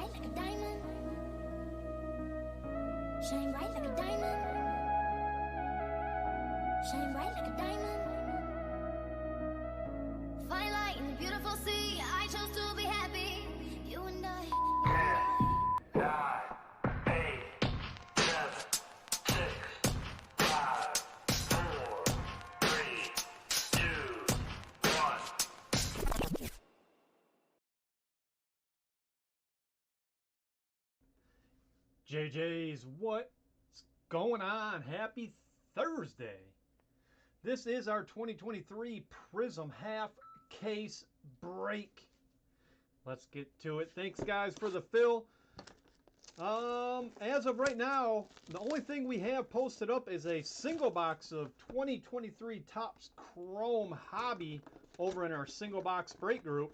bright like a diamond. Shine bright like a diamond. Shine bright like a diamond. Firelight in the beautiful sea. I chose to be happy. You and I. 10, 9, 8, 7, 6, 5, 4, 3, 2, 1. JJ's, what's going on? Happy Thursday. This is our 2023 Prizm half case break. Let's get to it. Thanks guys for the fill. As of right now, the only thing we have posted up is a single box of 2023 Topps Chrome Hobby over in our single box break group.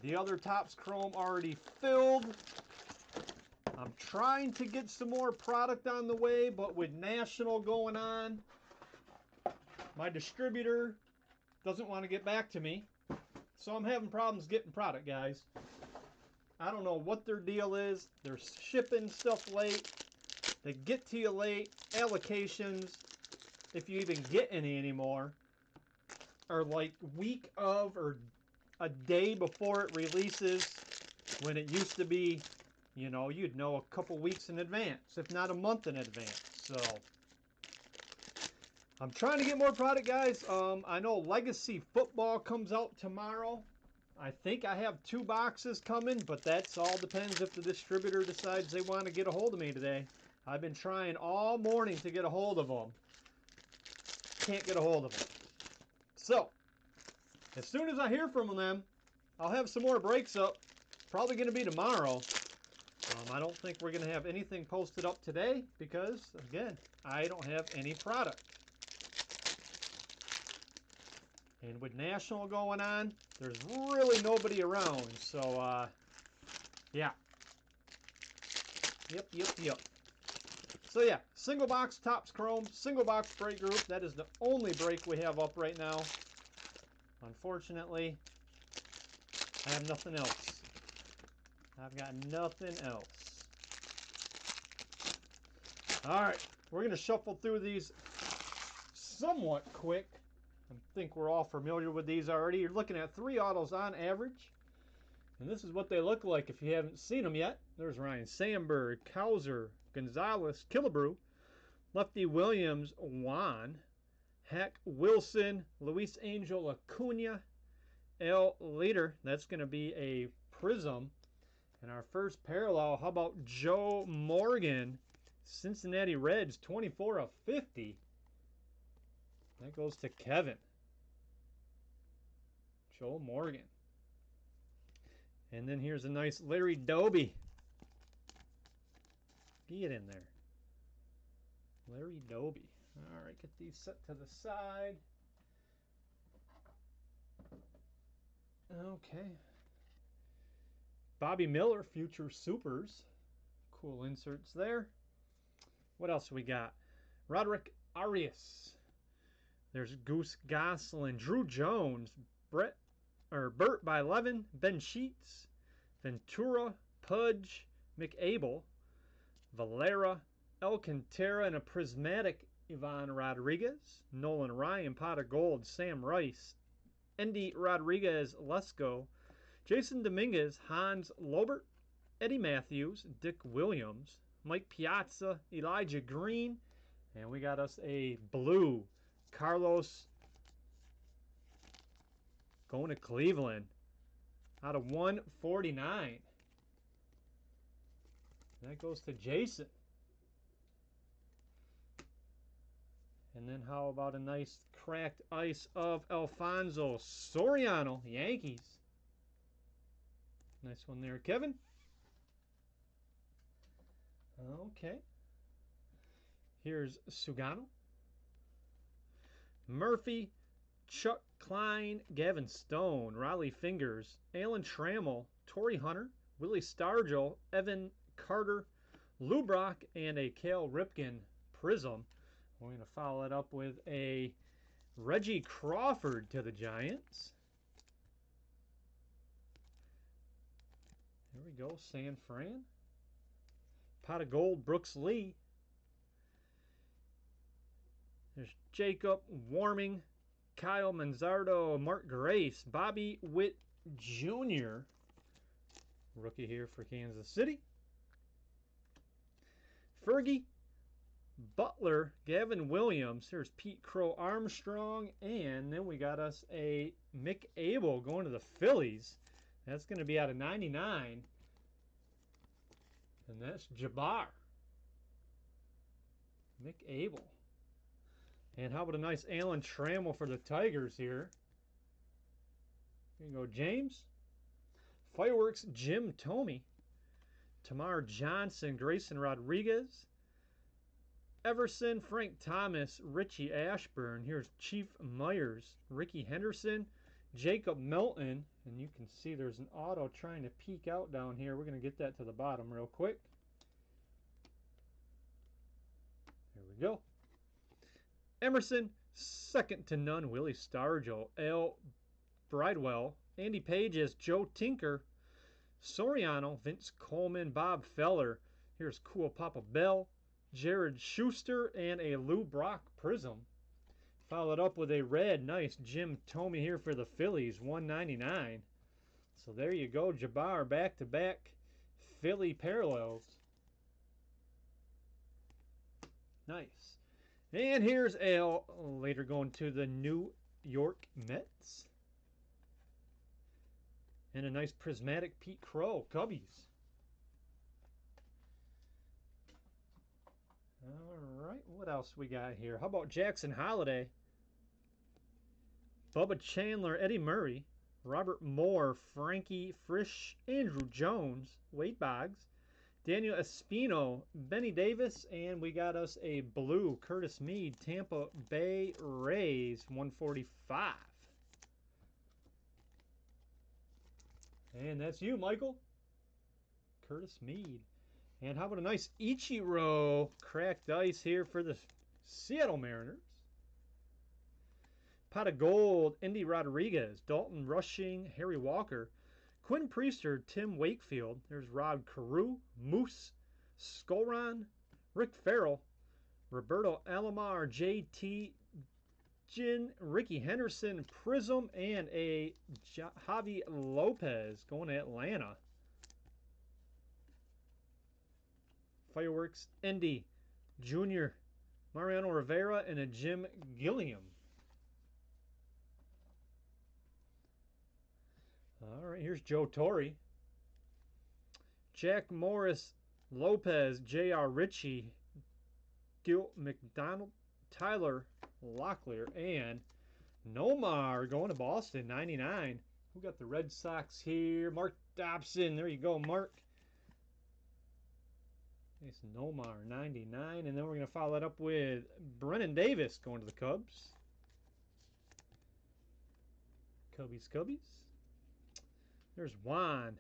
The other Topps Chrome already filled. I'm trying to get some more product on the way, but with National going on, my distributor doesn't want to get back to me. So I'm having problems getting product, guys. I don't know what their deal is. They're shipping stuff late. They get to you late. Allocations, if you even get any anymore, are like week of or a day before it releases, when it used to be, you know, you'd know a couple weeks in advance, if not a month in advance. So I'm trying to get more product, guys. I know Legacy Football comes out tomorrow. I think I have 2 boxes coming, but that's all depends if the distributor decides they want to get a hold of me today. I've been trying all morning to get a hold of them. Can't get a hold of them. So as soon as I hear from them, I'll have some more breaks up. Probably going to be tomorrow. I don't think we're going to have anything posted up today because, again, I don't have any product. And with National going on, there's really nobody around. So, yeah. Yep. So, yeah, single box Topps Chrome, single box break group. That is the only break we have up right now. Unfortunately, I have nothing else. I've got nothing else. All right, we're going to shuffle through these somewhat quick. I think we're all familiar with these already. You're looking at 3 autos on average. And this is what they look like if you haven't seen them yet. There's Ryan Sandberg, Cowser, Gonzalez, Killebrew, Lefty Williams, Juan, Hack Wilson, Luis Angel Acuna, L. Leader. That's going to be a Prizm. And our first parallel, how about Joe Morgan, Cincinnati Reds, 24 of 50. That goes to Kevin. Joe Morgan. And then here's a nice Larry Doby. Get in there. Larry Doby. All right, get these set to the side. Okay. Bobby Miller, Future Supers. Cool inserts there. What else we got? Roderick Arias. There's Goose Goslin, Drew Jones, Bert by 11, Ben Sheets, Ventura, Pudge, McAble, Valera, Alcantara, and a prismatic Ivan Rodriguez, Nolan Ryan, Pot of Gold, Sam Rice, Endy Rodriguez, Lesko, Jason Dominguez, Hans Lobert, Eddie Matthews, Dick Williams, Mike Piazza, Elijah Green, and we got us a blue Carlos going to Cleveland out of 149. That goes to Jason. And then how about a nice cracked ice of Alfonso Soriano, Yankees. Nice one there, Kevin. Okay. Here's Sugano. Murphy, Chuck Klein, Gavin Stone, Riley Fingers, Alan Trammell, Torrey Hunter, Willie Stargell, Evan Carter, Lou Brock, and a Cal Ripken Prizm. We're going to follow it up with a Reggie Crawford to the Giants. There we go, San Fran. Pot of gold, Brooks Lee. There's Jacob Warming, Kyle Manzardo, Mark Grace, Bobby Witt Jr. Rookie here for Kansas City. Fergie, Butler, Gavin Williams. Here's Pete Crow Armstrong. And then we got us a Mick Abel going to the Phillies. That's going to be out of 99. And that's Jabbar. Mick Abel. And how about a nice Alan Trammell for the Tigers here. Here you go, James. Fireworks, Jim Thome. Tamar Johnson, Grayson Rodriguez. Everson, Frank Thomas, Richie Ashburn. Here's Chief Myers, Ricky Henderson, Jacob Melton. And you can see there's an auto trying to peek out down here. We're going to get that to the bottom real quick. There we go. Emerson, second to none, Willie Stargell, Al Bridewell, Andy Page as Joe Tinker, Soriano, Vince Coleman, Bob Feller. Here's Cool Papa Bell, Jared Schuster, and a Lou Brock Prism. Followed up with a red, nice Jim Thome here for the Phillies, 199. So there you go, Jabbar, back-to-back Philly parallels. Nice. And here's Al, later going to the New York Mets. And a nice prismatic Pete Crow, Cubbies. All right, what else we got here? How about Jackson Holiday? Bubba Chandler, Eddie Murray, Robert Moore, Frankie Frisch, Andrew Jones, Wade Boggs, Daniel Espino, Benny Davis, and we got us a blue Curtis Mead, Tampa Bay Rays, 145. And that's you, Michael. Curtis Mead. And how about a nice Ichiro cracked ice here for the Seattle Mariners. Pot of gold, Indy Rodriguez, Dalton Rushing, Harry Walker, Quinn Priester, Tim Wakefield. There's Rod Carew, Moose, Skolron, Rick Farrell, Roberto Alomar, JT Gin, Ricky Henderson, Prism, and a Javi Lopez going to Atlanta. Fireworks, Indy, Junior, Mariano Rivera, and a Jim Gilliam. All right, here's Joe Torre. Jack Morris, Lopez, J.R. Ritchie, Gil McDonald, Tyler Locklear, and Nomar going to Boston, 99. Who got the Red Sox here? Mark Dobson. There you go, Mark. Nice Nomar, 99. And then we're going to follow that up with Brennan Davis going to the Cubs. Cubbies. There's Juan,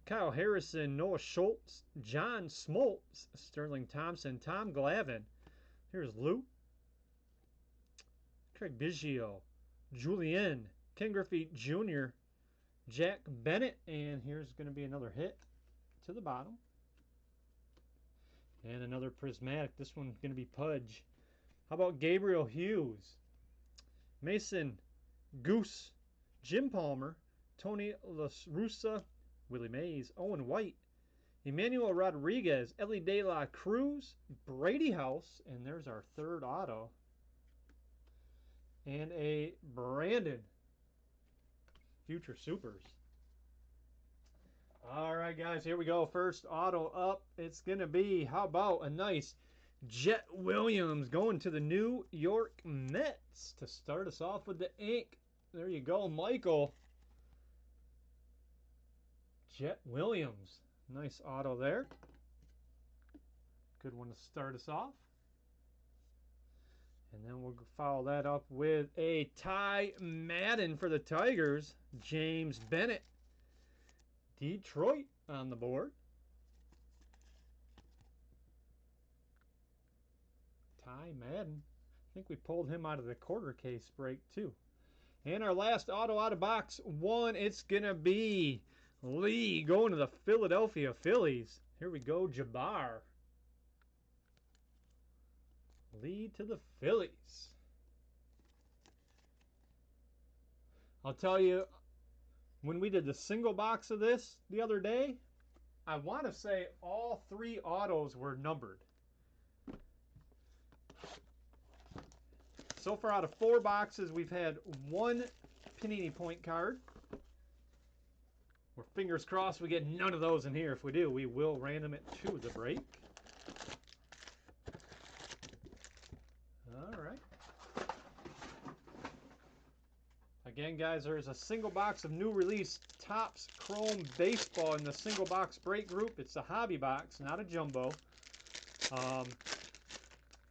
Kyle Harrison, Noah Schultz, John Smoltz, Sterling Thompson, Tom Glavine. Here's Lou, Craig Biggio, Julian, Ken Griffey Jr., Jack Bennett, and here's going to be another hit to the bottom. And another prismatic. This one's going to be Pudge. How about Gabriel Hughes, Mason Goose, Jim Palmer, Tony La Russa, Willie Mays, Owen White, Emmanuel Rodriguez, Ellie De La Cruz, Brady House, and there's our third auto. And a Brandon Future Supers. All right, guys, here we go. First auto up. It's going to be, how about a nice Jet Williams going to the New York Mets to start us off with the ink. There you go, Michael. Jet Williams. Nice auto there. Good one to start us off. And then we'll follow that up with a Ty Madden for the Tigers. James Bennett. Detroit on the board. Ty Madden. I think we pulled him out of the quarter case break too. And our last auto out of box one, it's going to be Lee going to the Philadelphia Phillies. Here we go, Jabbar. Lee to the Phillies. I'll tell you, when we did the single box of this the other day, I want to say all 3 autos were numbered. So far out of 4 boxes, we've had 1 Panini point card. We're fingers crossed we get none of those in here. If we do, we will random it to the break. All right. Again, guys, there's a single box of new release Topps Chrome Baseball in the single box break group. It's a hobby box, not a jumbo.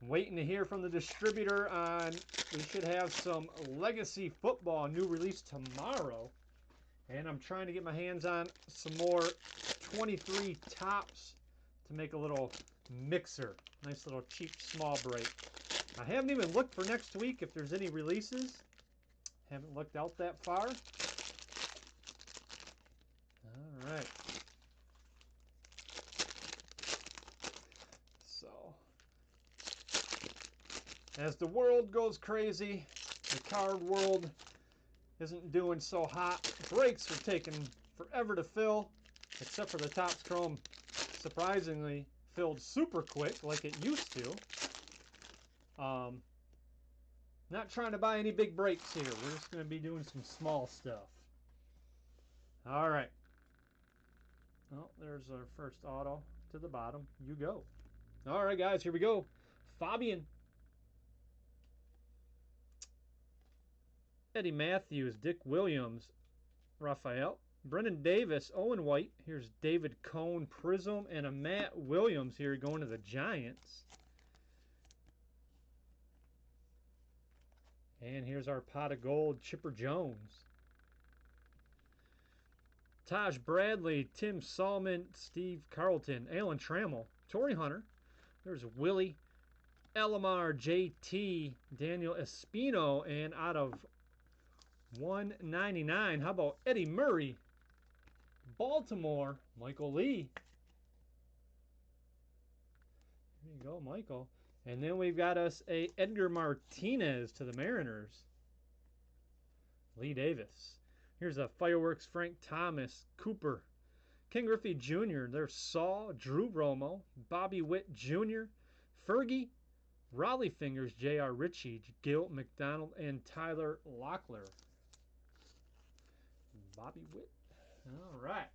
Waiting to hear from the distributor on, we should have some Legacy Football new release tomorrow. And I'm trying to get my hands on some more 23 Topps to make a little mixer. Nice little cheap small break. I haven't even looked for next week if there's any releases. Haven't looked out that far. All right. So, as the world goes crazy, the card world isn't doing so hot. Breaks are taking forever to fill, except for the Topps Chrome, surprisingly filled super quick like it used to. Not trying to buy any big breaks here. We're just going to be doing some small stuff. All right. Oh, there's our first auto to the bottom. You go. All right, guys, here we go. Fabian. Eddie Matthews, Dick Williams, Raphael. Brendan Davis, Owen White. Here's David Cone, Prizm, and a Matt Williams here going to the Giants. And here's our pot of gold, Chipper Jones. Taj Bradley, Tim Salmon, Steve Carlton, Alan Trammell, Torrey Hunter. There's Willie, Elamar, JT, Daniel Espino, and out of 199, how about Eddie Murray? Baltimore, Michael Lee. There you go, Michael. And then we've got us a Edgar Martinez to the Mariners. Lee Davis. Here's a Fireworks Frank Thomas, Cooper. Ken Griffey Jr., there's Saul, Drew Romo, Bobby Witt Jr., Fergie, Raleigh Fingers, J.R. Ritchie, Gil McDonald, and Tyler Locklear. Bobby Witt. All right.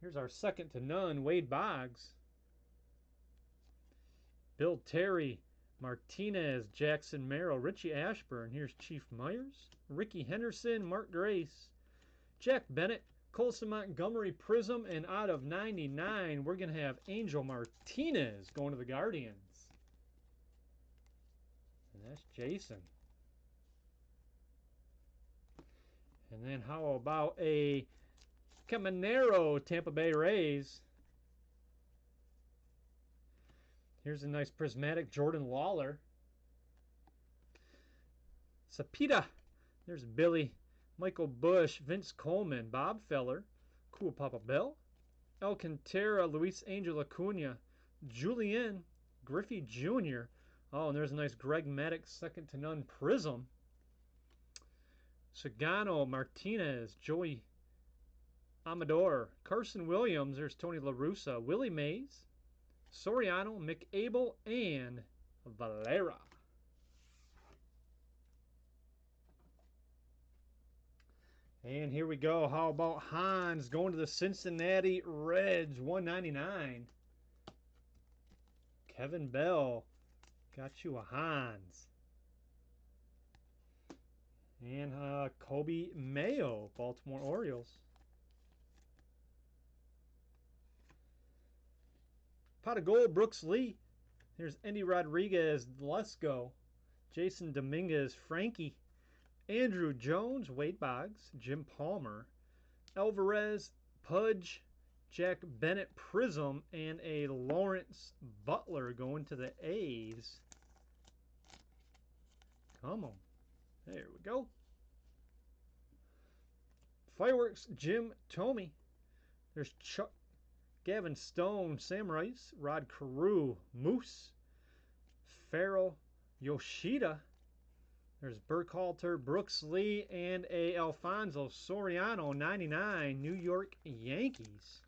Here's our second to none, Wade Boggs. Bill Terry, Martinez, Jackson Merrill, Richie Ashburn. Here's Chief Myers, Ricky Henderson, Mark Grace, Jack Bennett, Colson Montgomery Prizm, and out of 99, we're going to have Angel Martinez going to the Guardians. And that's Jason. And then how about a Caminero, Tampa Bay Rays. Here's a nice prismatic Jordan Lawler. Sapita. There's Billy. Michael Bush, Vince Coleman, Bob Feller, Cool Papa Bell, Alcantara, Luis Angel Acuna, Julian, Griffey Jr. Oh, and there's a nice Greg Maddux second to none Prizm. Sagano, Martinez, Joey Amador, Carson Williams, there's Tony La Russa, Willie Mays, Soriano, McAble, and Valera. And here we go. How about Hans going to the Cincinnati Reds, 199. Kevin Bell, got you a Hans. And Kobe Mayo, Baltimore Orioles. Pot of gold, Brooks Lee. Here's Andy Rodriguez, Let's Go. Jason Dominguez, Frankie. Andrew Jones, Wade Boggs, Jim Palmer. Alvarez, Pudge, Jack Bennett Prizm, and a Lawrence Butler going to the A's. Come on. There we go. Fireworks, Jim Tomey. There's Chuck, Gavin Stone, Samurais. Rod Carew, Moose. Farrell, Yoshida. There's Burkhalter, Brooks Lee, and a Alfonso Soriano, 99, New York Yankees.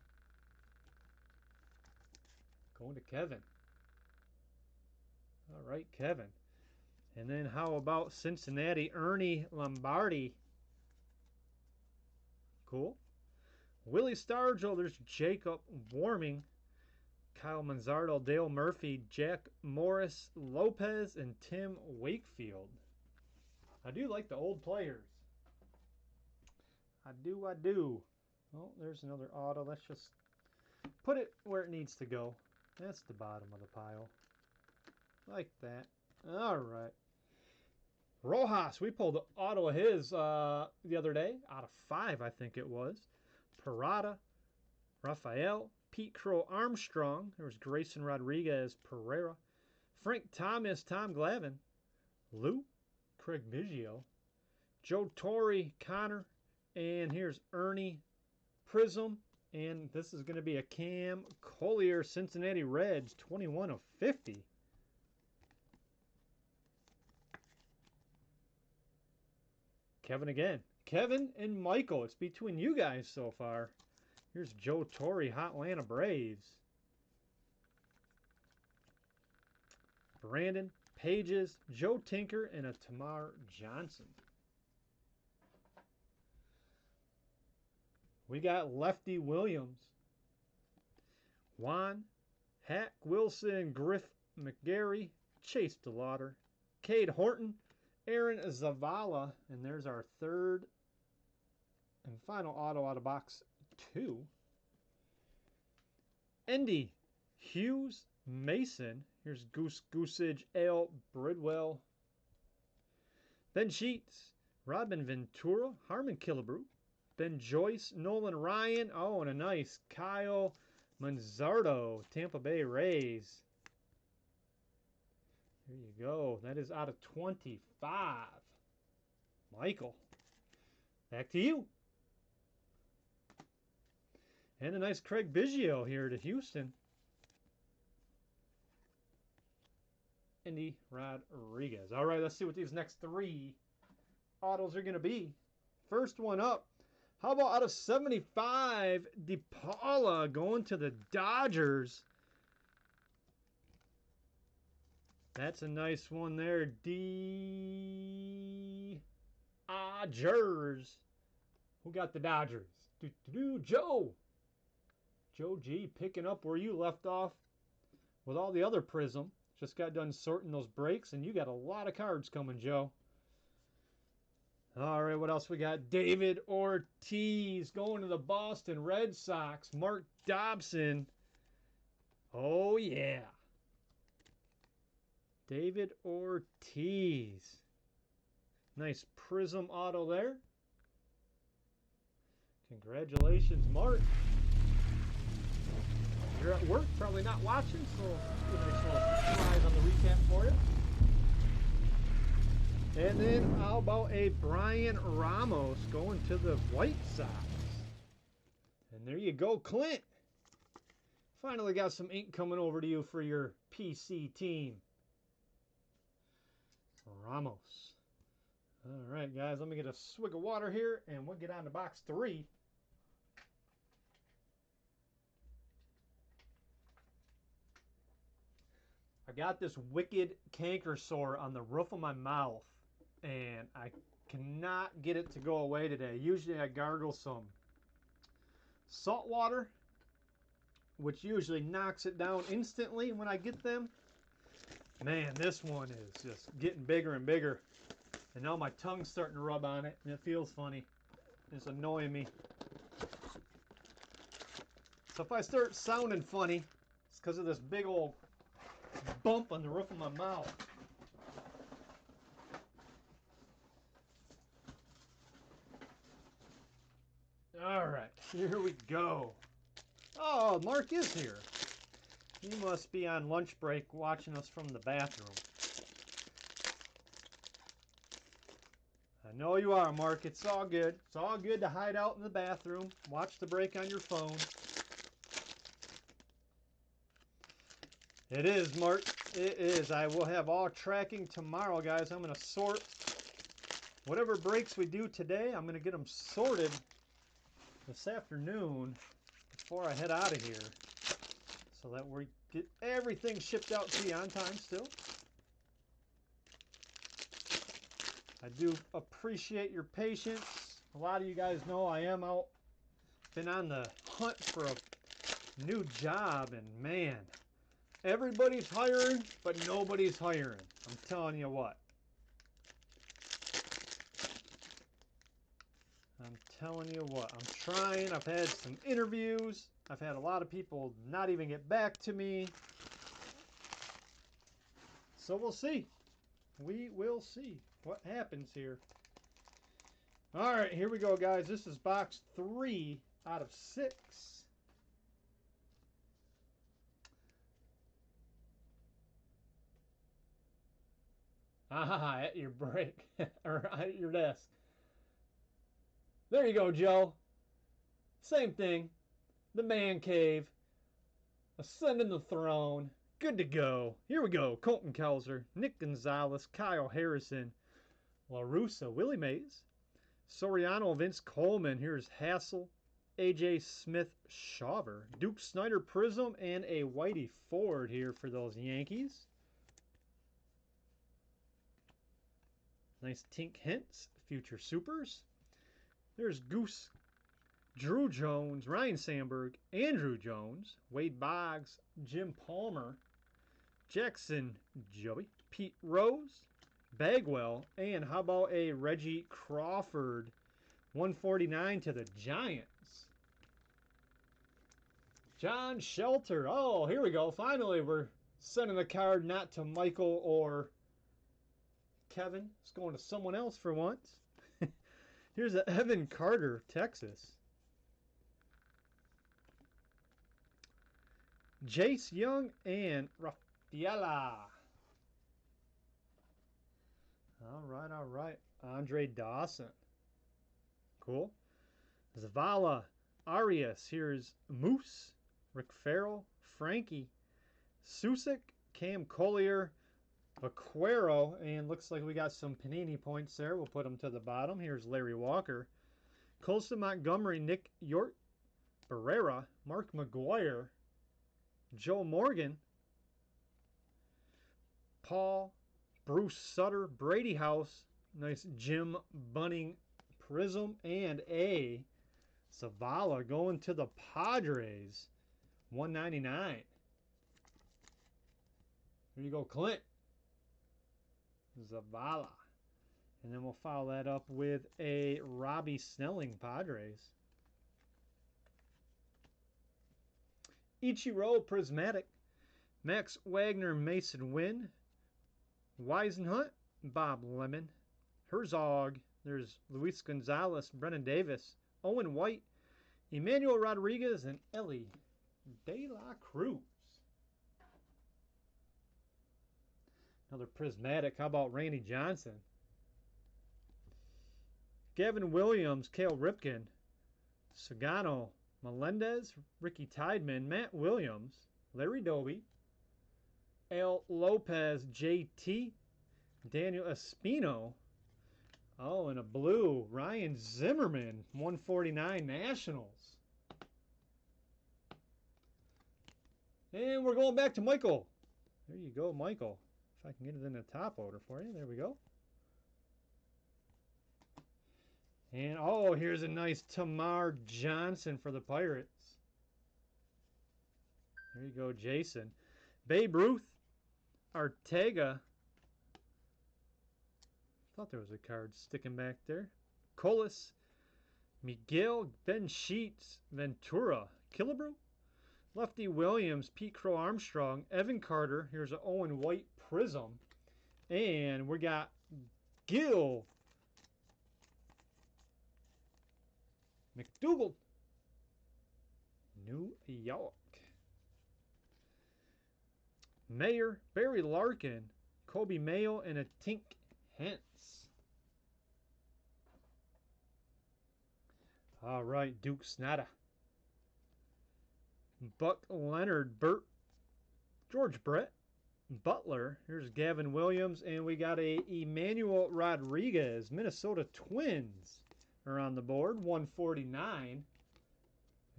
Going to Kevin. All right, Kevin. And then how about Cincinnati, Ernie Lombardi? Cool. Willie Stargell, there's Jacob Warming, Kyle Manzardo, Dale Murphy, Jack Morris Lopez, and Tim Wakefield. I do like the old players. I do. Oh, there's another auto. Let's just put it where it needs to go. That's the bottom of the pile. Like that. All right. Rojas, we pulled the auto of his the other day. Out of 5, I think it was. Parada, Rafael, Pete Crow Armstrong. There was Grayson Rodriguez Pereira. Frank Thomas, Tom Glavine. Lou, Craig Biggio. Joe Torre, Connor. And here's Ernie Prizm. And this is going to be a Cam Collier, Cincinnati Reds, 21 of 50. Kevin again. Kevin and Michael. It's between you guys so far. Here's Joe Torre, Atlanta Braves. Brandon, Pages, Joe Tinker, and a Tamar Johnson. We got Lefty Williams. Juan, Hack Wilson, Griff McGarry, Chase DeLauder, Cade Horton, Aaron Zavala, and there's our third and final auto out of box 2. Endy, Hughes, Mason. Here's Goosage, L. Bridwell. Ben Sheets, Robin Ventura, Harmon Killebrew, Ben Joyce, Nolan Ryan. Oh, and a nice Kyle Manzardo, Tampa Bay Rays. There you go. That is out of 25. Michael, back to you. And a nice Craig Biggio here to Houston. Endy Rodriguez. All right, let's see what these next 3 autos are going to be. First one up. How about out of 75, DePaula going to the Dodgers. That's a nice one there. Dodgers. Who got the Dodgers? Joe. Joe G picking up where you left off with all the other Prizm. Just got done sorting those breaks, and you got a lot of cards coming, Joe. All right, what else we got? David Ortiz going to the Boston Red Sox. Mark Dobson. Oh, yeah. David Ortiz. Nice Prizm auto there. Congratulations, Mark. You're at work, probably not watching, so a nice little surprise on the recap for you. And then how about a Brian Ramos going to the White Sox? And there you go, Clint. Finally got some ink coming over to you for your PC team. Ramos. All right, guys, let me get a swig of water here, and we'll get on to box 3. I got this wicked canker sore on the roof of my mouth, and I cannot get it to go away today. Usually I gargle some salt water, which usually knocks it down instantly when I get them. Man, this one is just getting bigger and bigger. And now my tongue's starting to rub on it, and it feels funny. It's annoying me. So if I start sounding funny, it's because of this big old bump on the roof of my mouth. All right, here we go. Oh, Mark is here. He must be on lunch break watching us from the bathroom. I I know you are, Mark. It's all good. It's all good to hide out in the bathroom, watch the break on your phone. It is, Mark. It is. I will have all tracking tomorrow, guys. I'm going to sort whatever breaks we do today. I'm going to get them sorted this afternoon before I head out of here so that we get everything shipped out to you on time still. I do appreciate your patience. A lot of you guys know I am out, been on the hunt for a new job, and man, everybody's hiring, but nobody's hiring. I'm telling you what. I'm telling you what. I'm trying. I've had some interviews. I've had a lot of people not even get back to me. So we'll see. We will see what happens here. All right, here we go, guys. This is box 3 out of 6. Ah, at your break, or at your desk. There you go, Joe. Same thing. The man cave. Ascending the throne. Good to go. Here we go. Colton Kelser, Nick Gonzalez, Kyle Harrison, La Russa, Willie Mays, Soriano, Vince Coleman. Here's Hassel, AJ Smith, Shawver, Duke Snyder Prism, and a Whitey Ford here for those Yankees. Nice Tink Hints, Future Supers. There's Goose, Drew Jones, Ryan Sandberg, Andrew Jones, Wade Boggs, Jim Palmer, Jackson Joey, Pete Rose, Bagwell, and how about a Reggie Crawford, 149 to the Giants. John Shelter. Oh, here we go. Finally, we're sending the card not to Michael or Kevin. It's going to someone else for once. Here's a Evan Carter, Texas. Jace Young and Rafaela. All right. Andre Dawson. Cool. Zavala, Arias. Here's Moose, Rick Farrell, Frankie, Susick, Cam Collier, Vaquero, and looks like we got some Panini points there. We'll put them to the bottom. Here's Larry Walker, Colson Montgomery, Nick York, Barrera, Mark McGuire, Joe Morgan, Paul, Bruce Sutter, Brady House, nice Jim Bunning Prism, and a Zavala going to the Padres, 199. Here you go, Clint. Zavala. And then we'll follow that up with a Robbie Snelling, Padres. Ichiro Prismatic, Max Wagner, Mason Wynn, Weisenhunt, Bob Lemon, Herzog, there's Luis Gonzalez, Brennan Davis, Owen White, Emmanuel Rodriguez, and Ellie De La Cruz. Another Prismatic. How about Randy Johnson? Gavin Williams, Cale Ripken, Sagano, Melendez, Ricky Tideman, Matt Williams, Larry Doby, Al Lopez, JT, Daniel Espino. Oh, and a blue, Ryan Zimmerman, 149 Nationals. And we're going back to Michael. There you go, Michael. If I can get it in the top order for you. There we go. And, oh, here's a nice Tamar Johnson for the Pirates. There you go, Jason. Babe Ruth, Artega. Thought there was a card sticking back there. Colas, Miguel, Ben Sheets, Ventura, Killebrew, Lefty Williams, Pete Crow Armstrong, Evan Carter. Here's an Owen White Prism. And we got Gil McDougal, New York. Mayer, Barry Larkin, Kobe Mayo, and a Tink Hence. All right, Duke Sneddon. Buck Leonard, George Brett, Butler. Here's Gavin Williams, and we got a Emmanuel Rodriguez. Minnesota Twins are on the board, 149.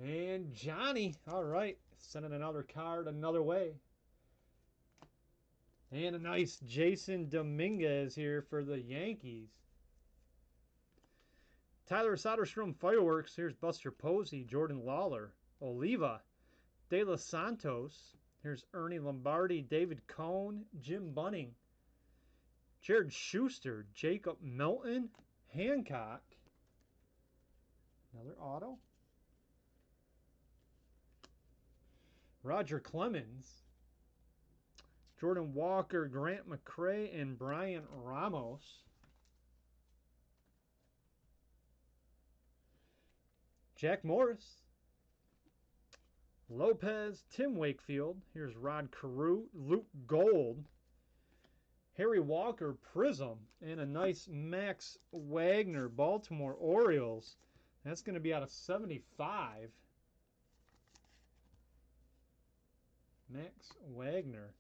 And Johnny, all right, sending another card another way. And a nice Jason Dominguez here for the Yankees. Tyler Soderstrom Fireworks. Here's Buster Posey, Jordan Lawler, Oliva, De Los Santos. Here's Ernie Lombardi, David Cohn, Jim Bunning, Jared Schuster, Jacob Melton, Hancock. Another auto. Roger Clemens, Jordan Walker, Grant McCray, and Brian Ramos. Jack Morris, Lopez, Tim Wakefield. Here's Rod Carew, Luke Gold, Harry Walker Prizm, and a nice Max Wagner, Baltimore Orioles. That's going to be out of 75. Max Wagner.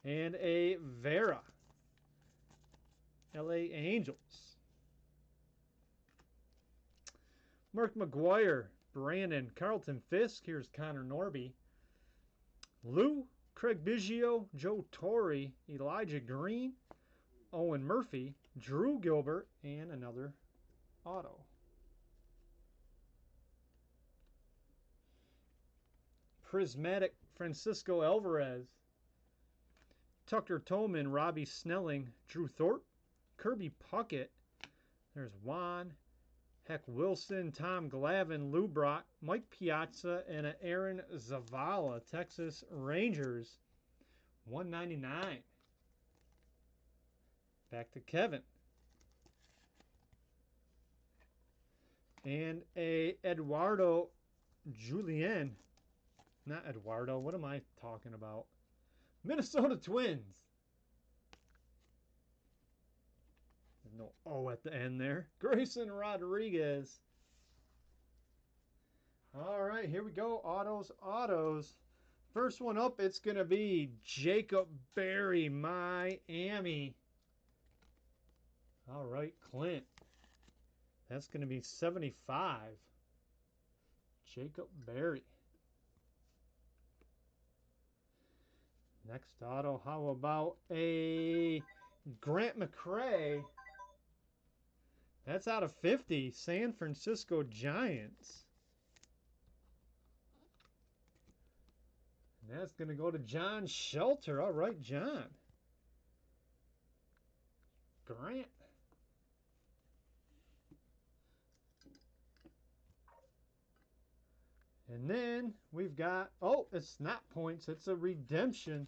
And a Vera, LA Angels. Mark McGuire, Brandon, Carlton Fisk. Here's Connor Norby. Lou, Craig Biggio, Joe Torre, Elijah Green, Owen Murphy, Drew Gilbert, and another auto. Prismatic, Francisco Alvarez, Tucker Tolman, Robbie Snelling, Drew Thorpe, Kirby Puckett. There's Juan, Heck Wilson, Tom Glavine, Lou Brock, Mike Piazza, and an Aaron Zavala, Texas Rangers, 199. Back to Kevin. And a Eduardo Julien. Not Eduardo. What am I talking about? Minnesota Twins. There's no O at the end there. Grayson Rodriguez. All right, here we go. Autos. First one up, it's going to be Jacob Berry, Miami. All right, Clint. That's going to be 75. Jacob Berry. Next auto, how about a Grant McCray? That's out of 50. San Francisco Giants. And that's going to go to John Shelter. All right, John. Grant. And then we've got, oh, it's not points, it's a redemption.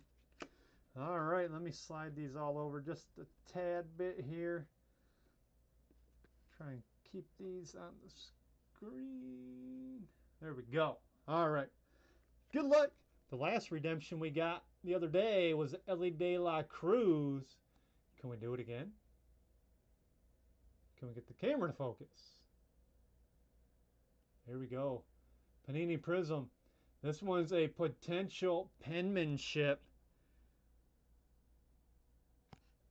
All right, let me slide these all over just a tad bit here. Try and keep these on the screen. There we go. All right, good luck. The last redemption we got the other day was Ellie De La Cruz. Can we do it again? Can we get the camera to focus? Here we go. Panini Prizm. This one's a potential penmanship.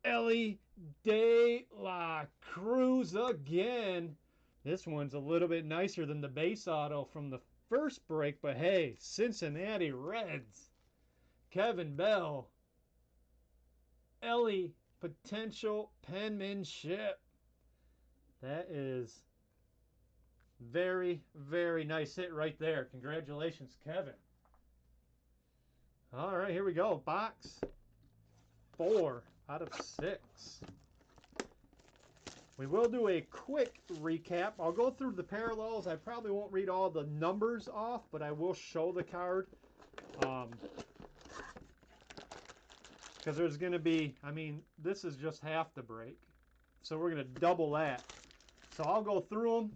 Ellie De La Cruz again. This one's a little bit nicer than the base auto from the first break, but hey, Cincinnati Reds. Kevin Bell. Ellie, potential penmanship. That is very, very nice hit right there. Congratulations, Kevin. All right, here we go. Box 4 out of 6. We will do a quick recap. I'll go through the parallels. I probably won't read all the numbers off, but I will show the card. Because there's going to be, I mean, this is just half the break. So we're going to double that. So I'll go through them.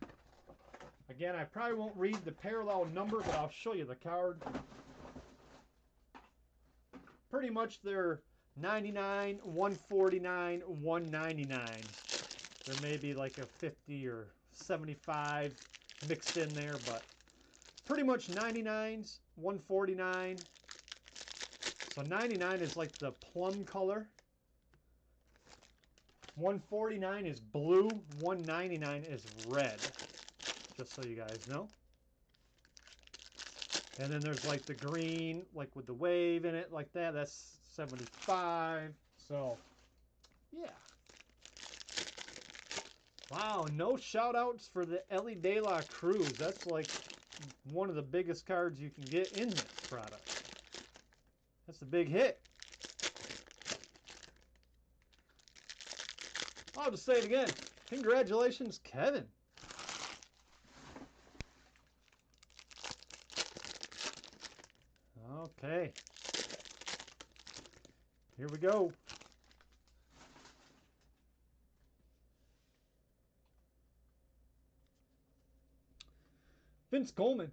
Again, I probably won't read the parallel number, but I'll show you the card. Pretty much they're 99, 149, 199. There may be like a 50 or 75 mixed in there, but pretty much 99s, 149. So 99 is like the plum color. 149 is blue, 199 is red. Just so you guys know. And then there's like the green, like with the wave in it, like that. That's 75. So, yeah. Wow, no shout outs for the Ellie De La Cruz. That's like one of the biggest cards you can get in this product. That's a big hit. I'll just say it again. Congratulations, Kevin. Okay. Here we go. Vince Coleman.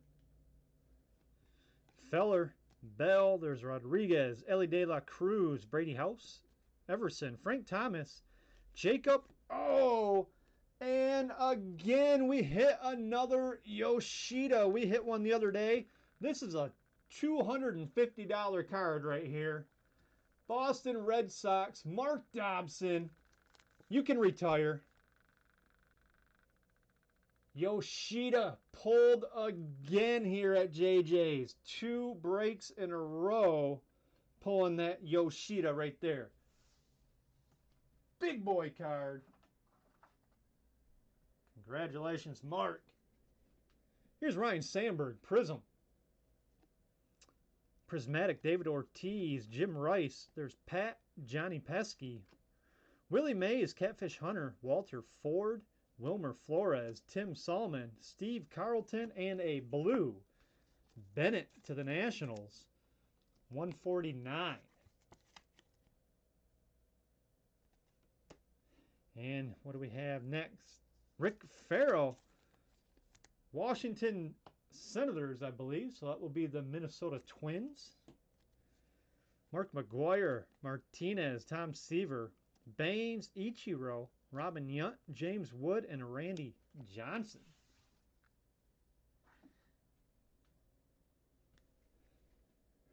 Feller. Bell. There's Rodriguez. Ellie De La Cruz. Brady House. Everson. Frank Thomas. Jacob. Oh! And again, we hit another Yoshida. We hit one the other day. This is a $250 card right here. Boston Red Sox. Mark Dobson. You can retire. Yoshida pulled again here at JJ's. 2 breaks in a row pulling that Yoshida right there. Big boy card. Congratulations, Mark. Here's Ryan Sandberg, Prism. Prismatic, David Ortiz, Jim Rice. There's Pat, Johnny Pesky. Willie Mays, Catfish Hunter, Walter Ford, Wilmer Flores, Tim Salmon, Steve Carlton, and a blue Bennett to the Nationals. 149. And what do we have next? Rick Farrell, Washington Senators, I believe. So that will be the Minnesota Twins. Mark McGuire, Martinez, Tom Seaver, Baines, Ichiro, Robin Yount, James Wood, and Randy Johnson.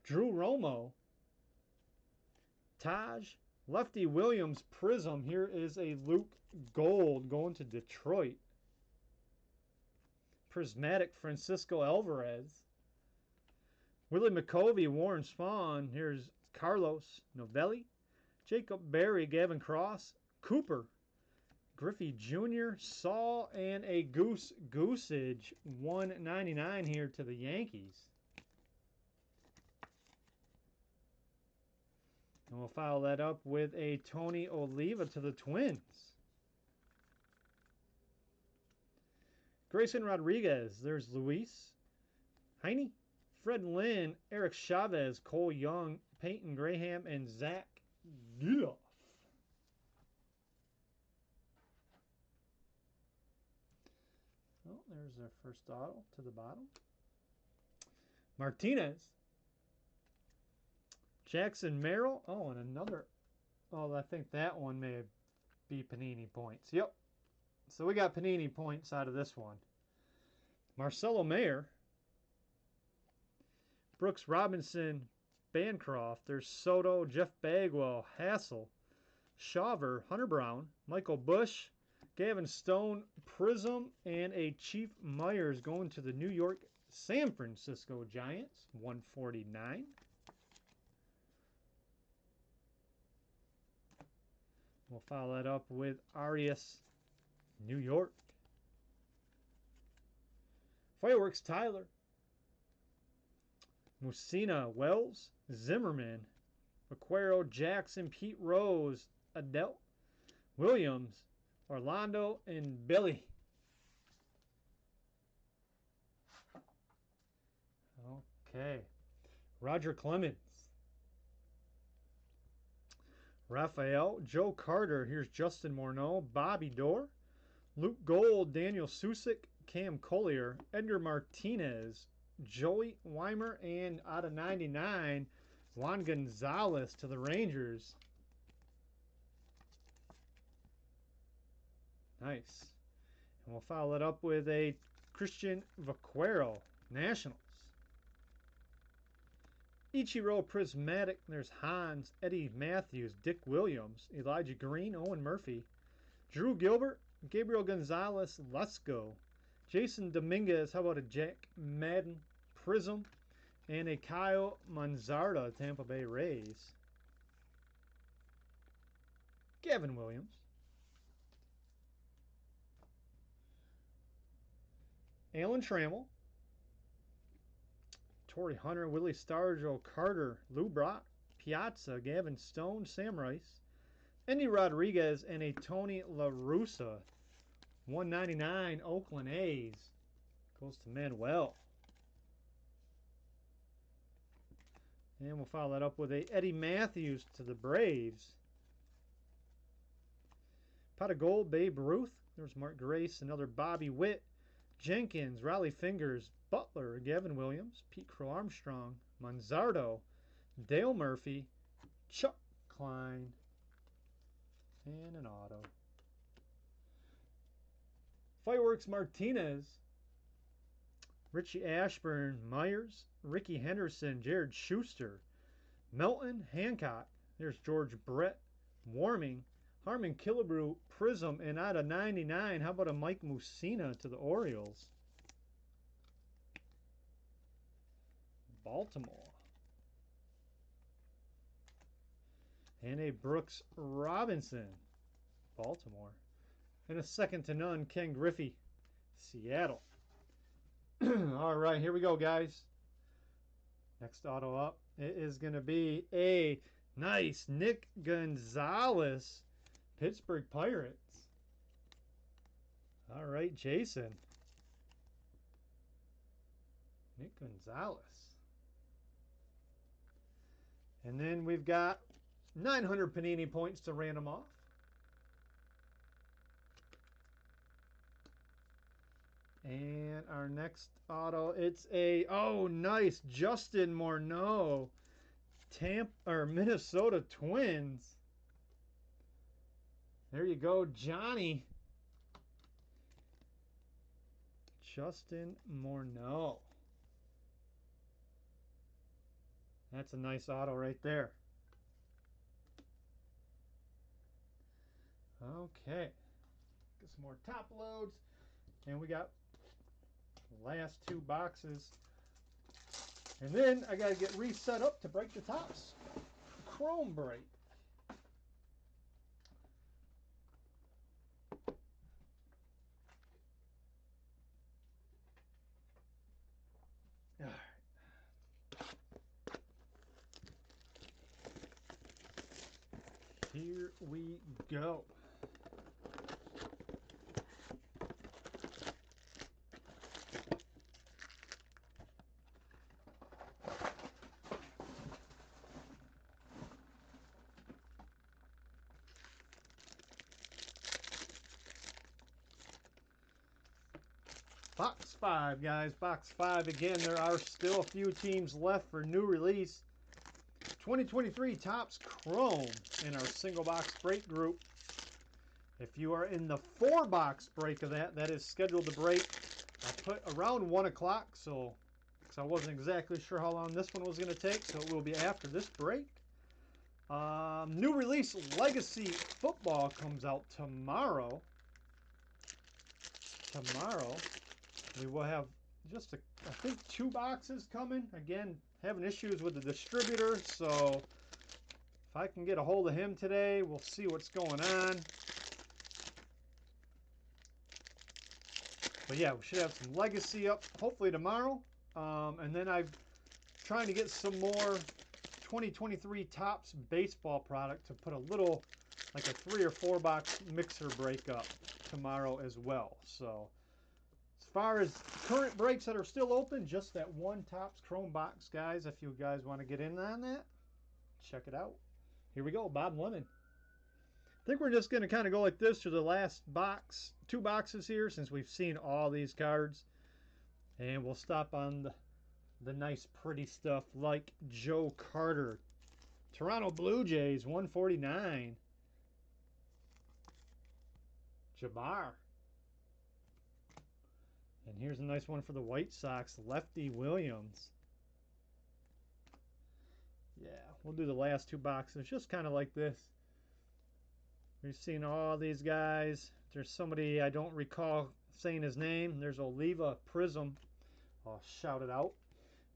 Drew Romo, Taj, Lefty Williams, Prism. Here is a Luke Gold going to Detroit. Prismatic, Francisco Alvarez. Willie McCovey, Warren Spahn. Here's Carlos Novelli. Jacob Berry, Gavin Cross. Cooper, Griffey Jr., Saul, and a Goosage. 199 here to the Yankees. And we'll follow that up with a Tony Oliva to the Twins. Grayson Rodriguez. There's Luis. Heine. Fred Lynn. Eric Chavez. Cole Young. Peyton Graham. And Zach Geloff. Oh, there's our first auto to the bottom. Martinez. Jackson Merrill. Oh, and another. Oh, I think that one may be Panini points. Yep. So we got Panini points out of this one. Marcelo Mayer. Brooks Robinson. Bancroft. There's Soto. Jeff Bagwell. Hassel. Shawver. Hunter Brown. Michael Bush. Gavin Stone. Prism. And a Chief Myers going to the New York San Francisco Giants. 149. We'll follow that up with Arias, New York. Fireworks, Tyler. Musina, Wells, Zimmerman, Aquero, Jackson, Pete Rose, Adele, Williams, Orlando, and Billy. Okay. Roger Clemens. Raphael, Joe Carter, here's Justin Morneau, Bobby Dorr, Luke Gold, Daniel Susick, Cam Collier, Edgar Martinez, Joey Weimer, and out of 99, Juan Gonzalez to the Rangers. Nice. And we'll follow it up with a Christian Vaquero, Nationals. Ichiro Prismatic, there's Hans, Eddie Matthews, Dick Williams, Elijah Green, Owen Murphy, Drew Gilbert, Gabriel Gonzalez, Let's Go, Jason Dominguez, how about a Jack Madden Prism, and a Kyle Manzardo, Tampa Bay Rays. Gavin Williams. Alan Trammell. Torrey Hunter, Willie Stargell, Carter, Lou Brock, Piazza, Gavin Stone, Sam Rice, Andy Rodriguez, and a Tony La Russa. 199 Oakland A's. Goes to Manuel. And we'll follow that up with a Eddie Matthews to the Braves. Pot of gold, Babe Ruth. There's Mark Grace, another Bobby Witt, Jenkins, Raleigh Fingers, Butler, Gavin Williams, Pete Crow Armstrong, Manzardo, Dale Murphy, Chuck Klein, and an auto. Fireworks Martinez, Richie Ashburn, Myers, Ricky Henderson, Jared Schuster, Melton, Hancock. There's George Brett, Warming, Harmon Killebrew, Prism, and out of 99, how about a Mike Mussina to the Orioles? Baltimore. And a Brooks Robinson, Baltimore. And a second to none, Ken Griffey, Seattle. All right, here we go, guys. Next auto up, it is going to be a nice Nick Gonzalez, Pittsburgh Pirates. All right, Jason. Nick Gonzalez. And then we've got 900 Panini points to random off. And our next auto, it's a, oh, nice, Justin Morneau, Minnesota Twins. There you go, Johnny. Justin Morneau. That's a nice auto right there. Okay. Get some more top loads. And we got the last two boxes. And then I got to get reset up to break the tops. Chrome break. All right. Here we go. Box 5, guys. Box 5 again. There are still a few teams left for new release. 2023 Topps Chrome in our single box break group. If you are in the 4-box break of that, that is scheduled to break. I put around 1 o'clock, so because I wasn't exactly sure how long this one was going to take, so it will be after this break. New release Legacy Football comes out tomorrow. We will have just, I think, 2 boxes coming. Again, having issues with the distributor, so if I can get a hold of him today, we'll see what's going on. But yeah, we should have some Legacy up hopefully tomorrow. And then I'm trying to get some more 2023 Topps baseball product to put a little, like a 3 or 4 box mixer break up tomorrow as well. So as far as current breaks that are still open, just that one Topps Chrome box, guys. If you guys want to get in on that, check it out. Here we go, Bob Lemon. I think we're just going to kind of go like this through the last box, 2 boxes here, since we've seen all these cards. And we'll stop on the nice, pretty stuff like Joe Carter. Toronto Blue Jays, 149. Jabbar. And here's a nice one for the White Sox, Lefty Williams. Yeah, we'll do the last two boxes just kind of like this. We've seen all these guys. There's somebody I don't recall saying his name. There's Oliva Prizm. I'll shout it out.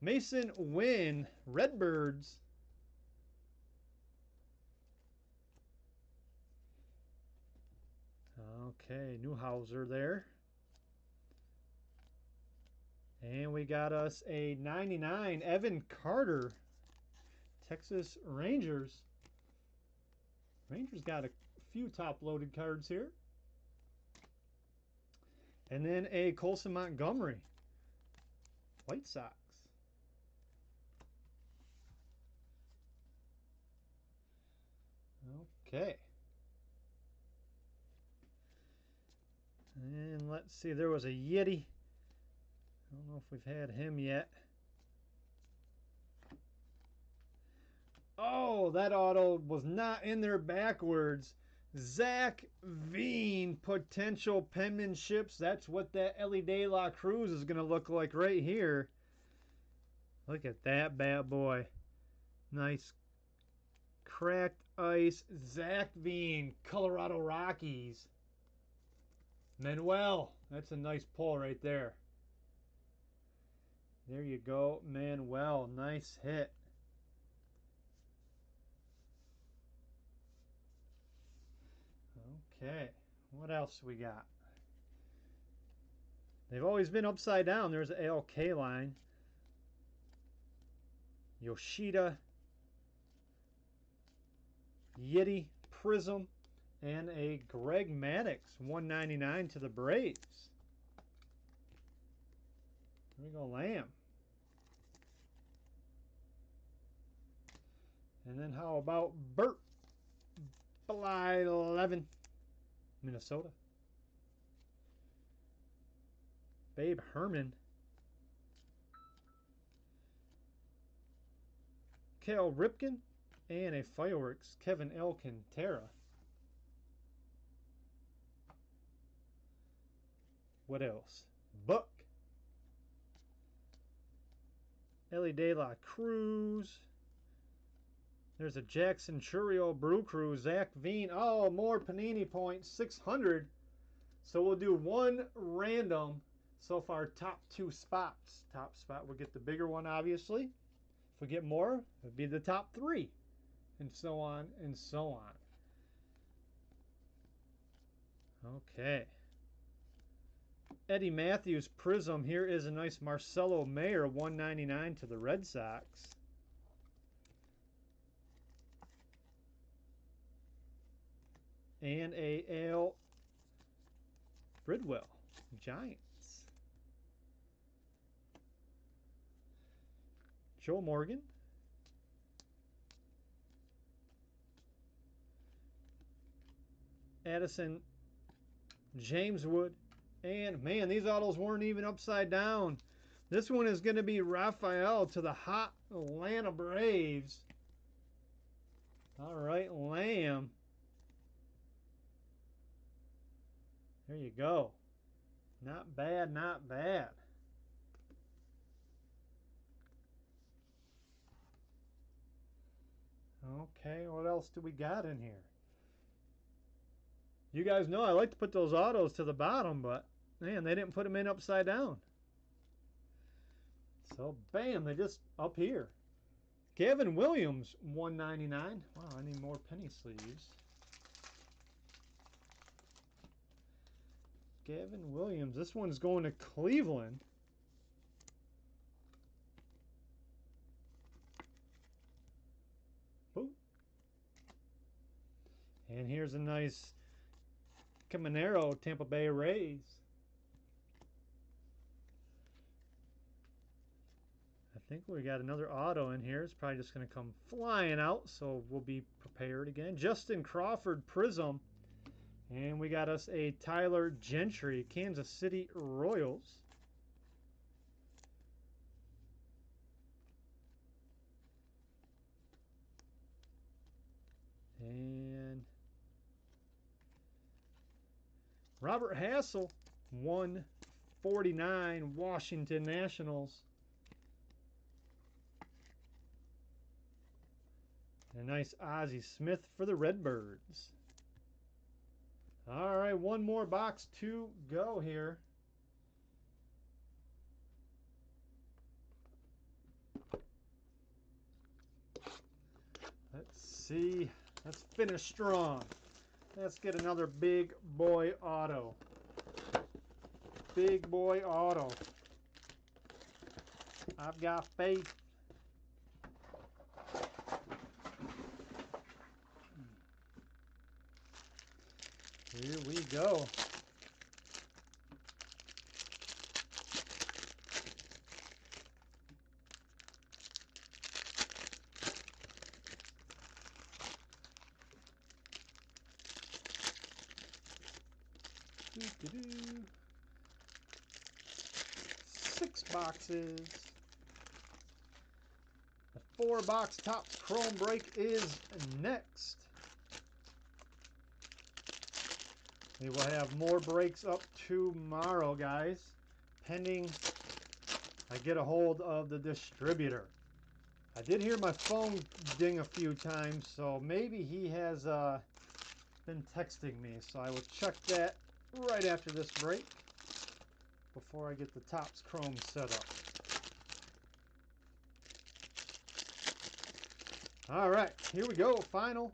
Mason Wynn, Redbirds. Okay, Newhouser there. And we got us a 99, Evan Carter, Texas Rangers. Rangers got a few top-loaded cards here. And then a Colson Montgomery, White Sox. Okay. And let's see, there was a Yeti. I don't know if we've had him yet. Oh, that auto was not in there backwards. Zach Veen, potential penmanships. That's what that Ellie De La Cruz is going to look like right here. Look at that bad boy. Nice cracked ice. Zach Veen, Colorado Rockies. Manuel, that's a nice pull right there. There you go, Manuel. Nice hit. Okay, what else we got? They've always been upside down. There's the ALK line. Yoshida, Yeti, Prizm, and a Greg Maddux, 199 to the Braves. Here we go, Lamb. And then how about Burt Bly 11, Minnesota. Babe Herman. Cal Ripken. And a Fireworks, Kevin Alcantara. What else? Buck. Ellie De La Cruz. There's a Jackson Churio Brew Crew, Zach Veen. Oh, more Panini points, 600. So we'll do one random. So far, top two spots. Top spot, we'll get the bigger one, obviously. If we get more, it'll be the top three. And so on and so on. Okay. Eddie Matthews Prizm. Here is a nice Marcelo Mayer, 199 to the Red Sox. And a Al Bridwell, Giants. Joe Morgan. Addison James Wood. And, man, these autos weren't even upside down. This one is going to be Raphael to the hot Atlanta Braves. All right, Lamb. There you go. Not bad, not bad. Okay, what else do we got in here? You guys know I like to put those autos to the bottom, but man, they didn't put them in upside down. So, bam, they just up here. Gavin Williams, 199. Wow, I need more penny sleeves. Gavin Williams. This one's going to Cleveland. Boom. And here's a nice Caminero, Tampa Bay Rays. I think we got another auto in here. It's probably just going to come flying out, so we'll be prepared again. Justin Crawford Prizm. And we got us a Tyler Gentry, Kansas City Royals. And Robert Hassel, 1/4. /49 Washington Nationals. A nice Ozzie Smith for the Redbirds. All right, one more box to go here. Let's see. Let's finish strong. Let's get another big boy auto. Big boy auto. I've got faith. Here we go. Doo-doo-doo. 6 boxes. The 4-box Topps Chrome break is next. We will have more breaks up tomorrow, guys, pending I get a hold of the distributor. I did hear my phone ding a few times, so maybe he has been texting me. So I will check that right after this break before I get the Topps Chrome set up. All right, here we go. Final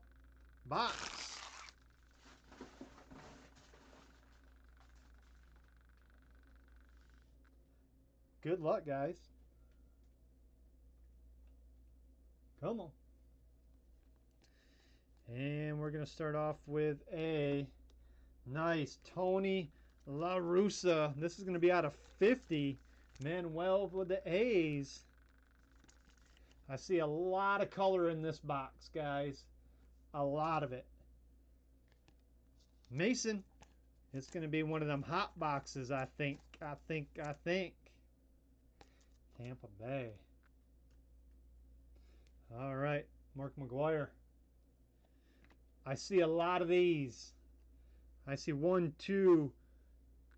box. Good luck, guys. Come on. And we're going to start off with a nice Tony La Russa. This is going to be out of 50. Manuel with the A's. I see a lot of color in this box, guys. A lot of it. Mason. It's going to be one of them hot boxes, I think. Tampa Bay. All right, Mark McGwire. I see a lot of these. I see 1, 2,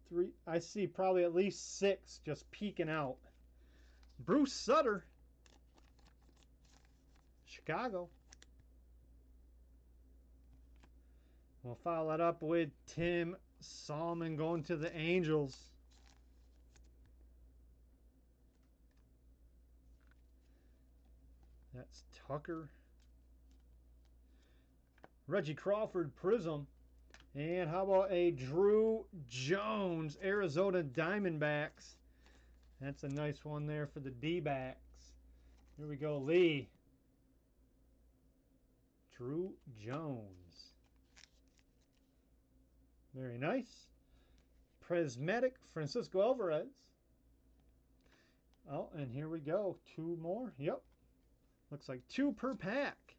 3. I see probably at least 6 just peeking out. Bruce Sutter. Chicago. We'll follow that up with Tim Salmon going to the Angels. That's Tucker. Reggie Crawford Prizm. And how about a Drew Jones, Arizona Diamondbacks. That's a nice one there for the D-backs. Here we go, Lee. Drew Jones. Very nice. Prismatic Francisco Alvarez. Oh, and here we go. 2 more. Yep. Looks like 2 per pack.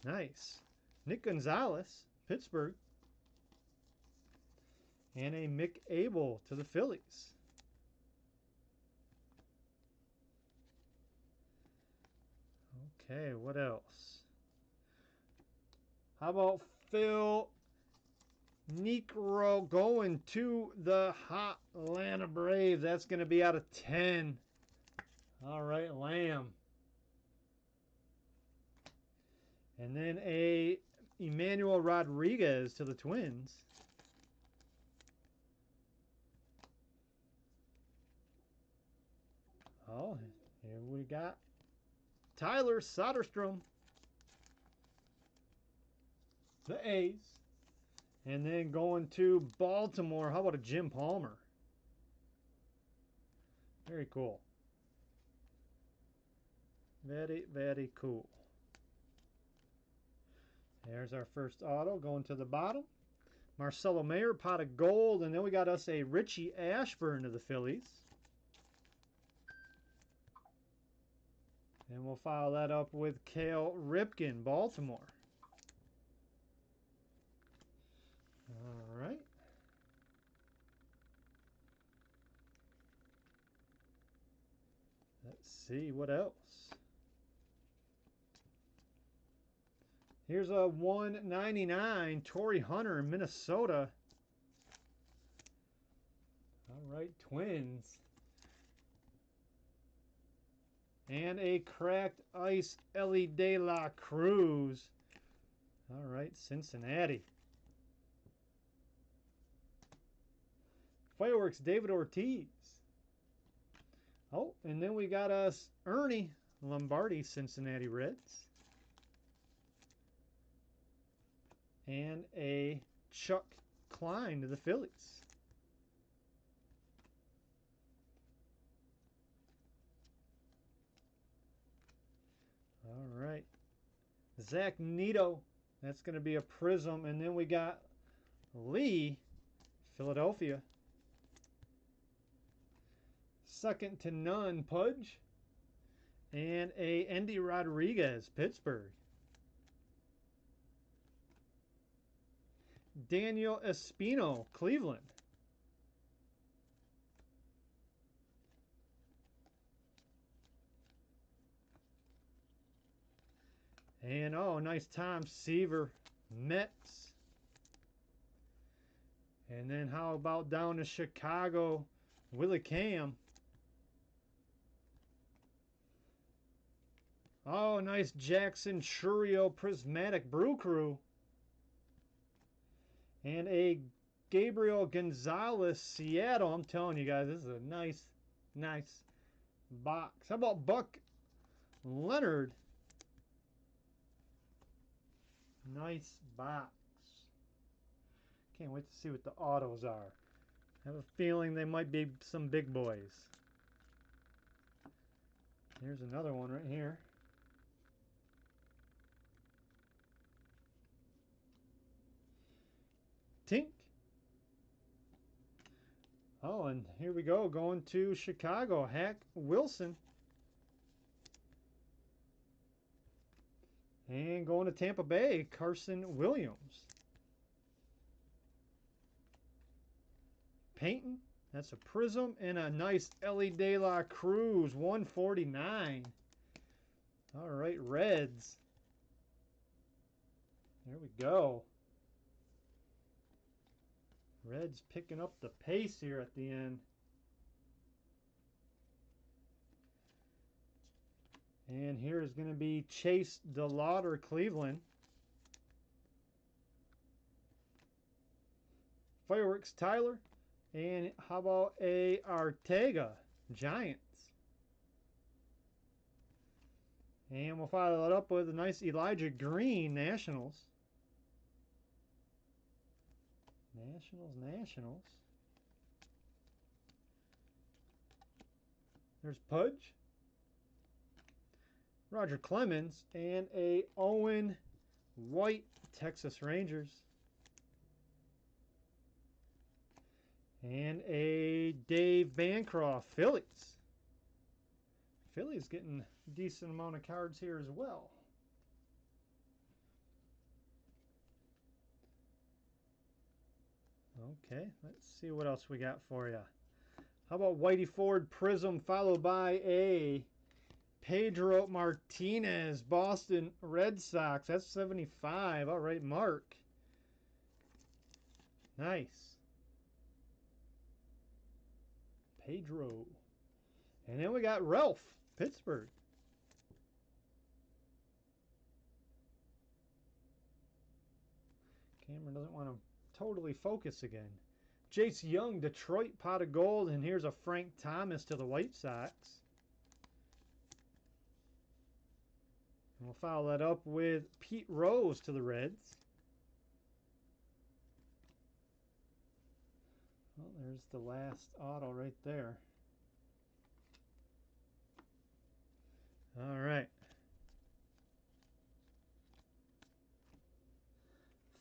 Nice. Nick Gonzalez, Pittsburgh. And a Mick Abel to the Phillies. Okay, what else? How about Phil Niekro going to the Atlanta Braves? That's going to be out of 10. All right, Lamb. And then a Emmanuel Rodriguez to the Twins. Oh, here we got Tyler Soderstrom. The A's. And then going to Baltimore. How about a Jim Palmer? Very cool. Very, very cool. There's our first auto going to the bottom. Marcelo Mayer, pot of gold. And then we got us a Richie Ashburn to the Phillies. And we'll follow that up with Cal Ripken, Baltimore. All right. Let's see what else. Here's a 199 Torrey Hunter, Minnesota. All right, Twins. And a cracked ice Ellie De La Cruz. All right, Cincinnati. Fireworks, David Ortiz. Oh, and then we got us Ernie Lombardi, Cincinnati Reds. And a Chuck Klein to the Phillies. All right. Zach Neto. That's going to be a Prism. And then we got Lee, Philadelphia. Second to none, Pudge. And a Endy Rodriguez, Pittsburgh. Daniel Espino, Cleveland. And oh, nice Tom Seaver, Mets. And then how about down to Chicago, Willie Cam. Oh, nice Jackson Churio Prismatic Brew Crew. And a Gabriel Gonzalez Seattle. I'm telling you guys, this is a nice, nice box. How about Buck Leonard? Nice box. Can't wait to see what the autos are. I have a feeling they might be some big boys. Here's another one right here. Tink. Oh, and here we go, going to Chicago. Hack Wilson. And going to Tampa Bay, Carson Williams. Peyton. That's a Prism and a nice Ellie De La Cruz, 149. All right, Reds. There we go. Reds picking up the pace here at the end. And here is going to be Chase DeLauder, Cleveland. Fireworks, Tyler. And how about a Arteaga, Giants? And we'll follow that up with a nice Elijah Green, Nationals. Nationals. There's Pudge. Roger Clemens. And a Owen White, Texas Rangers. And a Dave Bancroft, Phillies. Phillies getting a decent amount of cards here as well. Okay, let's see what else we got for you. How about Whitey Ford Prism followed by a Pedro Martinez, Boston Red Sox. That's 75. All right, Mark. Nice. Pedro. And then we got Ralph, Pittsburgh. Camera doesn't want to totally focus again. Jace Young, Detroit, pot of gold. And here's a Frank Thomas to the White Sox. And we'll follow that up with Pete Rose to the Reds. Well, there's the last auto right there. All right.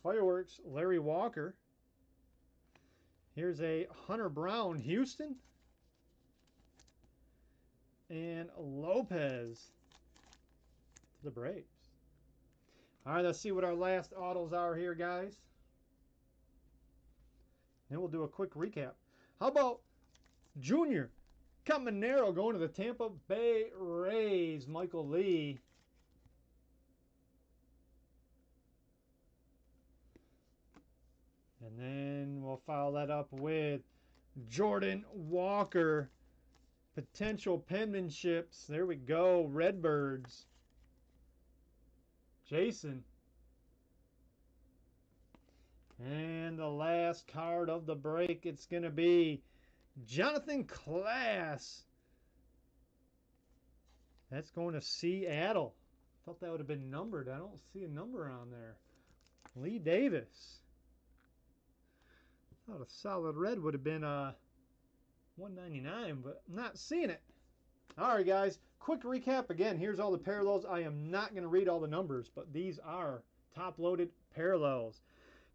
Fireworks, Larry Walker. Here's a Hunter Brown, Houston. And Lopez to the Braves. All right, let's see what our last autos are here, guys. Then we'll do a quick recap. How about Junior Caminero going to the Tampa Bay Rays, Michael Lee. And then we'll follow that up with Jordan Walker. Potential penmanships. There we go. Redbirds. Jason. And the last card of the break, it's going to be Jonathan Class. That's going to Seattle. Thought that would have been numbered. I don't see a number on there. Lee Davis. Thought a solid red would have been $199, but I'm not seeing it. All right, guys. Quick recap. Again, here's all the parallels. I am not going to read all the numbers, but these are top-loaded parallels.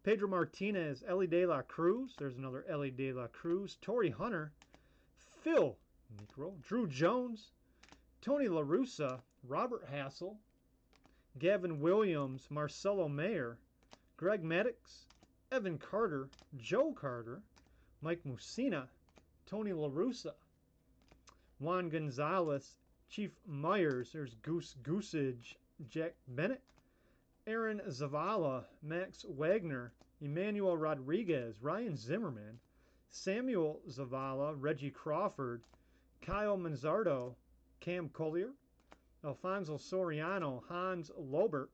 Pedro Martinez, Ellie De La Cruz. There's another Ellie De La Cruz. Torrey Hunter. Phil Necro. Drew Jones. Tony La Russa. Robert Hassel. Gavin Williams. Marcelo Mayer. Greg Maddux. Evan Carter. Joe Carter. Mike Mussina. Tony La Russa. Juan Gonzalez. Chief Myers. There's Goose Goosage. Jack Bennett. Aaron Zavala, Max Wagner, Emmanuel Rodriguez, Ryan Zimmerman, Samuel Zavala, Reggie Crawford, Kyle Manzardo, Cam Collier, Alfonso Soriano, Hans Lobert,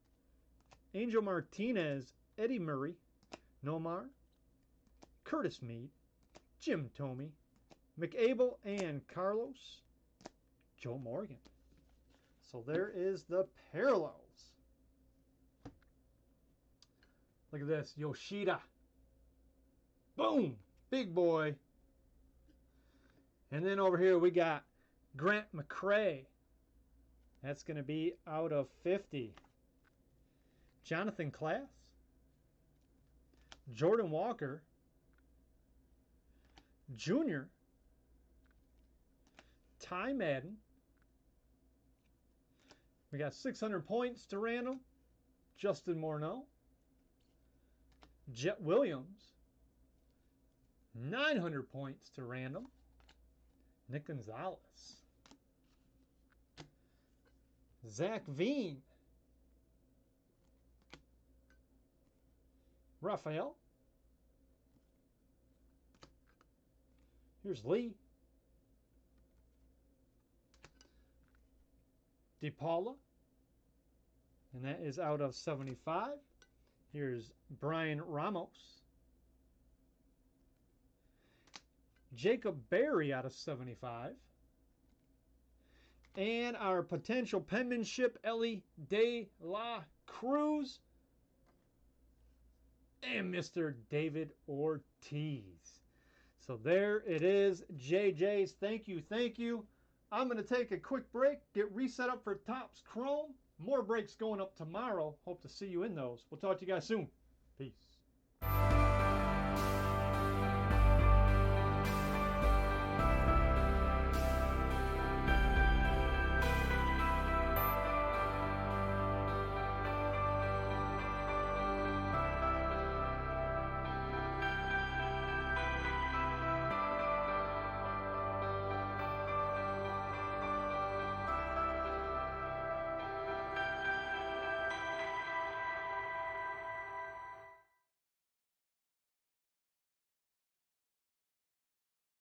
Angel Martinez, Eddie Murray, Nomar, Curtis Meade, Jim Thome, McAble, and Carlos, Joe Morgan. So there is the parallels. Look at this, Yoshida. Boom, big boy. And then over here we got Grant McCray. That's going to be out of 50. Jonathan Class. Jordan Walker. Junior. Ty Madden. We got 600 points to random. Justin Morneau. Jet Williams, 900 points to random. Nick Gonzalez. Zach Veen. Raphael. Here's Lee. DePaula. And that is out of 75. Here's Brian Ramos. Jacob Berry out of 75. And our potential penmanship, Ellie De La Cruz. And Mr. David Ortiz. So there it is, JJ's. Thank you, thank you. I'm going to take a quick break, get reset up for Topps Chrome. More breaks going up tomorrow. Hope to see you in those. We'll talk to you guys soon. Peace.